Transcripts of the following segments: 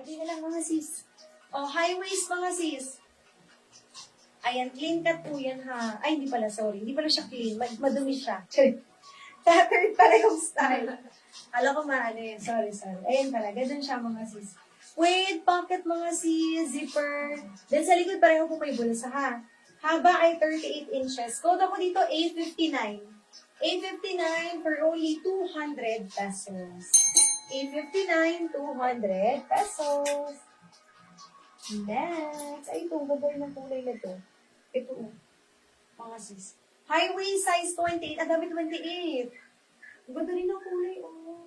Konti na lang mga sis. Oh, high waist mga sis. Ayan, clean cut po yan ha. Ay, hindi pala, sorry. Hindi pala siya clean. Madumi siya. Tattered pala yung style. Alam ko maano yan. Sorry. Ayan pala. Ganun siya mga sis. Wait, pocket mga sis. Zipper. Then sa likod pareho po may bulsa ha. Haba ay 38 inches. Code ako dito A59. A59 for only 200 pesos. A59, 200 pesos. Next. Ay, ito. Gagawin ng kulay na to. Ito. Mga sis. High waist size 28. Ang dami 28. Ganda rin ang kulay. Oh.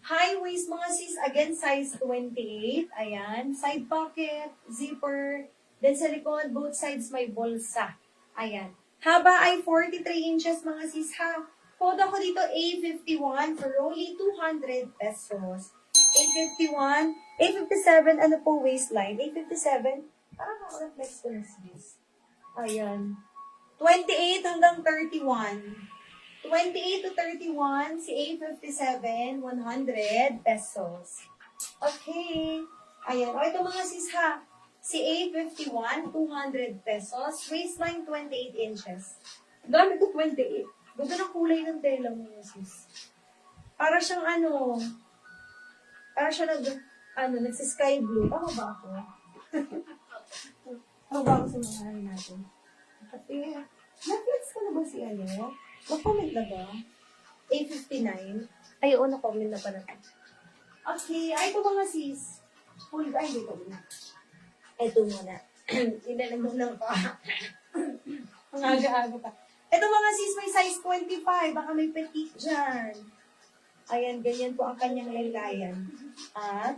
High waist mga sis. Again, size 28. Ayan. Side pocket. Zipper. Then sa likod, both sides may bulsa. Ayan. Haba ay 43 inches mga sis ha. Code ako dito A51 for only 200 pesos. A51, A57, ano po waistline? A57, parang ako-reflex ko na sis. Ayan. 28 hanggang 31. 28 to 31, si A57, 100 pesos. Okay. Ayan. O, ito mga sis ha. Si A51, 200 pesos. Waistline, 28 inches. Dami ko 28. Ganda ng kulay ng tela mo, sis. Para siyang para siya nagsisky blue. Tama ba ako? Tama ba ako sa mga natin? Kasi, na-flex ko na ba si Na-comment na ba? A59. Ay, oo, na-comment na pa natin. Okay, ay, ito mga sis. Ay, dito na. Ito muna. Inalang pa. Ang aga-aga pa. Ito mga sis, may size 25. Baka may petite dyan. Ayan, ganyan po ang kanyang lagayan. At,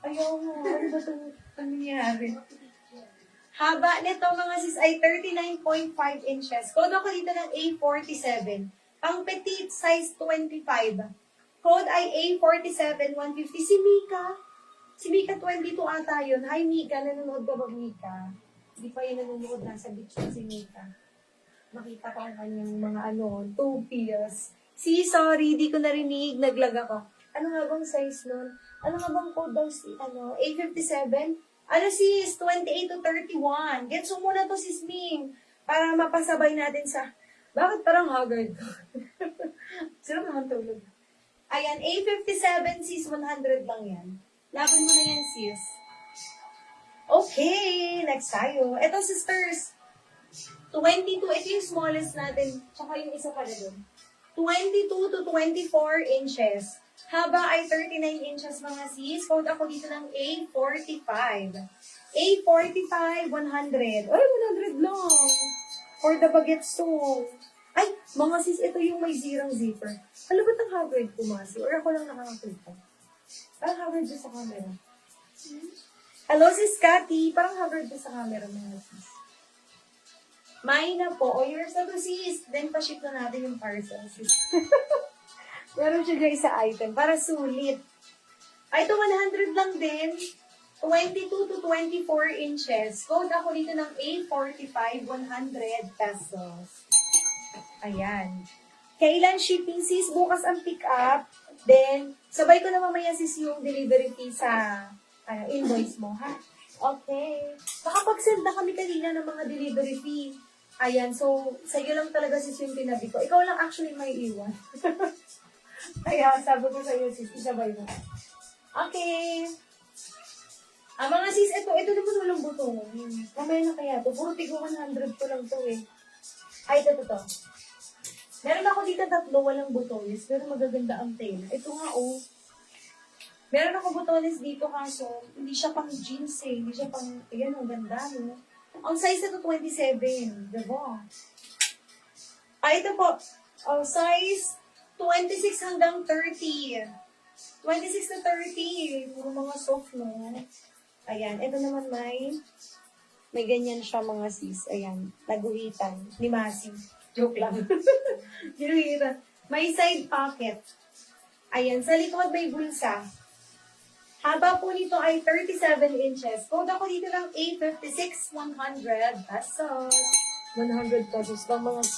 ayaw mo, ano ba itong nangyari? Haba nito mga sis ay 39.5 inches. Code ako dito ng A47. Pang petite, size 25. Code ay A47, 150. Si Mika 22 ata yun. Hi Mika, nanonood ka ba Mika? Hindi pa yun nanonood, nasa beach na si Mika. Makita ko ang kanyang mga two pills. Sorry, di ko narinig, naglag ako. Ano nga bang size nun? Ano nga bang code daw A57? Ano sis, 28 to 31. Gets mo muna to sis Ming. Para mapasabay natin sa, bakit parang haggard ko? Sino naman tulog? Ayan, A57 sis, 100 lang yan. Laban mo na yan sis. Okay, next tayo. Ito sisters, 22, ito yung smallest natin. Tsaka yung isa pala dun. 22 to 24 inches. Haba ay 39 inches mga sis. Code ako dito ng A45. A45, 100. Ay, 100 lang. For the baguette song. Ay, mga sis, ito yung may zirang zipper. Ano ba't ang haggard ko mga sis? Or ako lang nakakakita? Parang haggard doon sa camera. Hello sis Cathy. Parang haggard doon sa camera mga sis. May na po. O yours na to sis. Then pa-ship na natin yung parcel sis. Meron siya dyan sa item. Para sulit. Ay, ito 100 lang din. 22 to 24 inches. Code ako dito ng A45, 100 pesos. Ayan. Kailan shipping sis? Bukas ang pick up. Then, sabay ko na mamaya sis yung delivery fee sa invoice mo, ha? Okay. Nakapag-send na kami kanina ng mga delivery fee. Ayan, so, sa'yo lang talaga sis yung pinabi ko. Ikaw lang actually may iwan. Kaya, sabi ko sa'yo sis, isabay mo. Okay. Mga sis, ito naman walang butong. Mamaya na kaya to. Puro tigo 100 ko lang to eh. Ay, ito. Meron ako dito 3, walang butones, pero magaganda ang tela. Ito nga oh. Meron ako butones dito kaso, hindi siya pang jeans eh. Hindi siya pang, ayan oh, ganda no. Ang size ito 27, diba? Ito po, size 26 hanggang 30. 26 to 30. Puro mga soft, no? Ayan. Ito naman may ganyan siya mga sis. Ayan. Naguhitan. Ni Masi. Joke lang. Ginuhitan. May side pocket. Ayan. Sa likod may bulsa. Haba po nito ay 37 inches. Code ako dito ng A56, 100 pesos. 100 pesos lang mga sis.